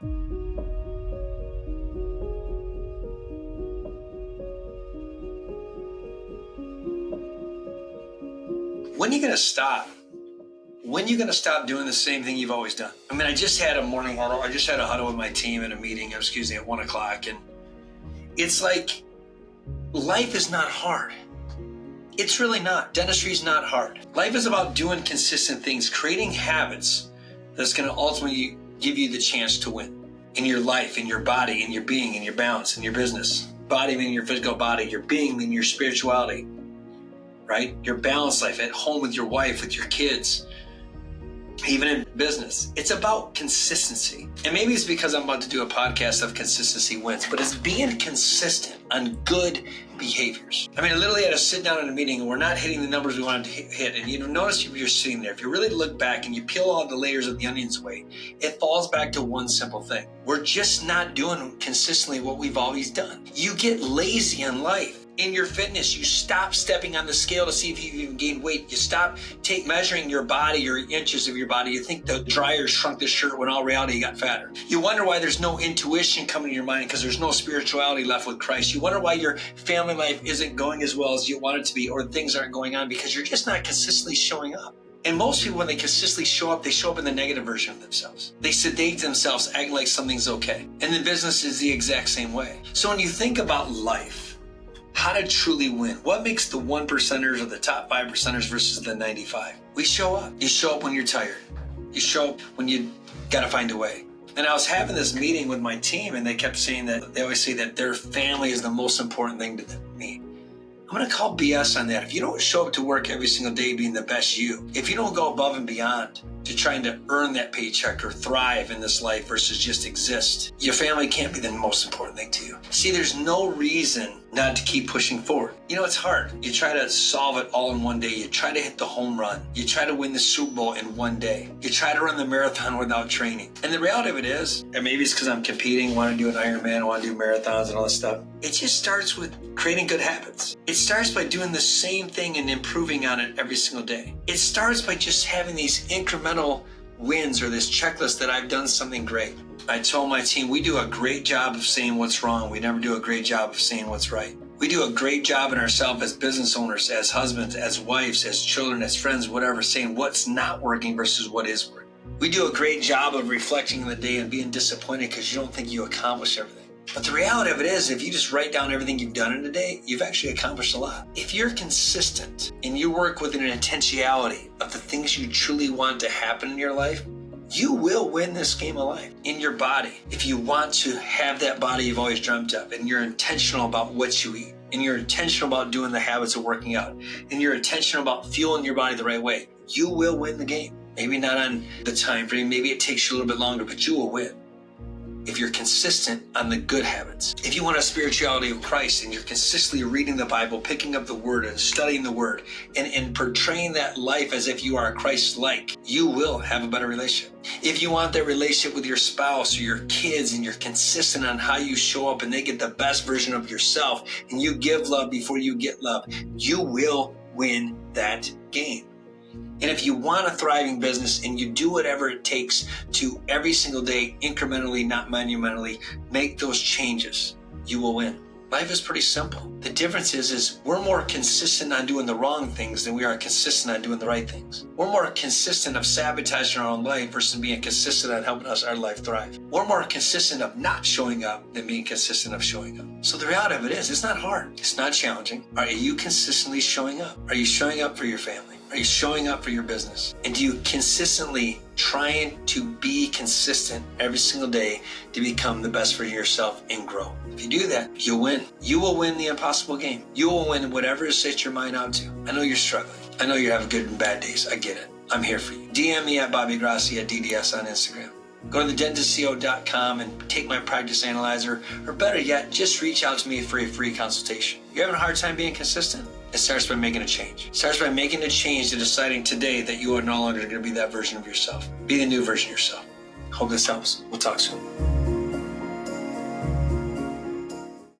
When are you going to stop? When are you going to stop doing the same thing you've always done? I mean, I just had a morning huddle. I just had a huddle with my team in a meeting, at 1 o'clock. And it's like, life is not hard. It's really not. Dentistry is not hard. Life is about doing consistent things, creating habits that's going to ultimately give you the chance to win in your life, in your body, in your being, in your balance, in your business. Body meaning your physical body, your being meaning your spirituality, right? Your balanced life at home with your wife, with your kids, even in business. It's about consistency. And maybe it's because I'm about to do a podcast of consistency wins, but it's being consistent on good behaviors. I mean, I literally had to sit down in a meeting and we're not hitting the numbers we wanted to hit. And you notice if you're sitting there, if you really look back and you peel all the layers of the onions away, it falls back to one simple thing. We're just not doing consistently what we've always done. You get lazy in life. In your fitness, you stop stepping on the scale to see if you've even gained weight. You stop measuring your body, your inches of your body. You think the dryer shrunk the shirt when all reality you got fatter. You wonder why there's no intuition coming to your mind because there's no spirituality left with Christ. You wonder why your family life isn't going as well as you want it to be, or things aren't going on because you're just not consistently showing up. And most people, when they consistently show up, they show up in the negative version of themselves. They sedate themselves, acting like something's okay. And the business is the exact same way. So when you think about life, how to truly win, what makes the 1%ers or the top 5%ers versus the 95? We show up. You show up when you're tired. You show up when you got to find a way. And I was having this meeting with my team and they kept saying that, they always say that their family is the most important thing to me. I'm going to call BS on that. If you don't show up to work every single day being the best you, if you don't go above and beyond to trying to earn that paycheck or thrive in this life versus just exist, your family can't be the most important thing to you. See, there's no reason not to keep pushing forward. You know, it's hard. You try to solve it all in one day. You try to hit the home run. You try to win the Super Bowl in one day. You try to run the marathon without training. And the reality of it is, and maybe it's because I'm competing, want to do an Ironman, want to do marathons and all this stuff. It just starts with creating good habits. It starts by doing the same thing and improving on it every single day. It starts by just having these incremental wins or this checklist that I've done something great. I told my team, we do a great job of saying what's wrong. We never do a great job of saying what's right. We do a great job in ourselves as business owners, as husbands, as wives, as children, as friends, whatever, saying what's not working versus what is working. We do a great job of reflecting in the day and being disappointed because you don't think you accomplished everything. But the reality of it is, if you just write down everything you've done in a day, you've actually accomplished a lot. If you're consistent and you work with an intentionality of the things you truly want to happen in your life, you will win this game of life in your body. If you want to have that body you've always dreamt of, and you're intentional about what you eat, and you're intentional about doing the habits of working out, and you're intentional about fueling your body the right way, you will win the game. Maybe not on the time frame, maybe it takes you a little bit longer, but you will win if you're consistent on the good habits. If you want a spirituality of Christ and you're consistently reading the Bible, picking up the Word and studying the Word and portraying that life as if you are Christ-like, you will have a better relationship. If you want that relationship with your spouse or your kids and you're consistent on how you show up and they get the best version of yourself and you give love before you get love, you will win that game. And if you want a thriving business and you do whatever it takes to every single day, incrementally, not monumentally, make those changes, you will win. Life is pretty simple. The difference is we're more consistent on doing the wrong things than we are consistent on doing the right things. We're more consistent of sabotaging our own life versus being consistent on helping our life thrive. We're more consistent of not showing up than being consistent of showing up. So the reality of it is, it's not hard. It's not challenging. Are you consistently showing up? Are you showing up for your family? Are you showing up for your business? And do you consistently trying to be consistent every single day to become the best for yourself and grow? If you do that, you'll win. You will win the impossible game. You will win whatever it sets your mind out to. I know you're struggling. I know you're having good and bad days. I get it. I'm here for you. DM me at Bobby Grassi at DDS on Instagram. Go to thedentistco.com and take my practice analyzer, or better yet, just reach out to me for a free consultation. You're having a hard time being consistent? It starts by making a change. It starts by making a change to deciding today that you are no longer going to be that version of yourself. Be the new version of yourself. Hope this helps. We'll talk soon.